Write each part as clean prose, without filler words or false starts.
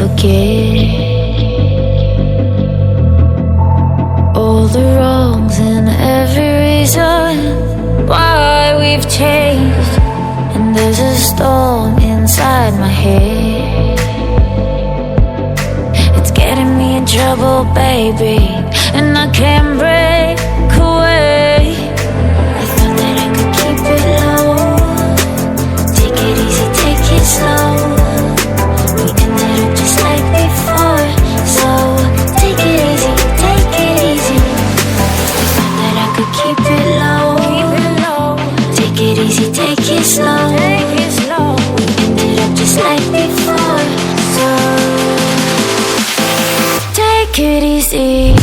forget all the wrongs and every reason why we've changed. And there's a storm inside my head, it's getting me in trouble, baby, and I can't break away. I thought that I could keep it low, take it easy, take it slow. We ended up just like before, so take it easy, take it easy. I thought that I could keep it low, take it easy, take it slow. We ended up just like before, so take it easy.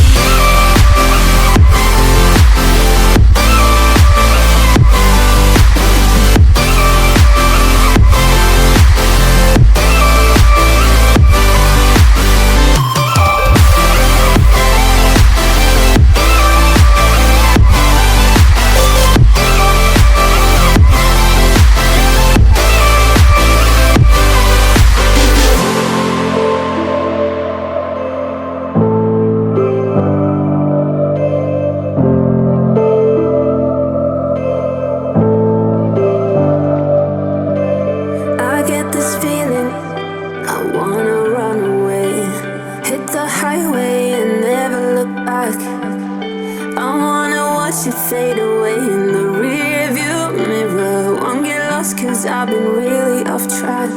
Fade away in the rear view mirror. Won't get lost 'cause I've been really off track.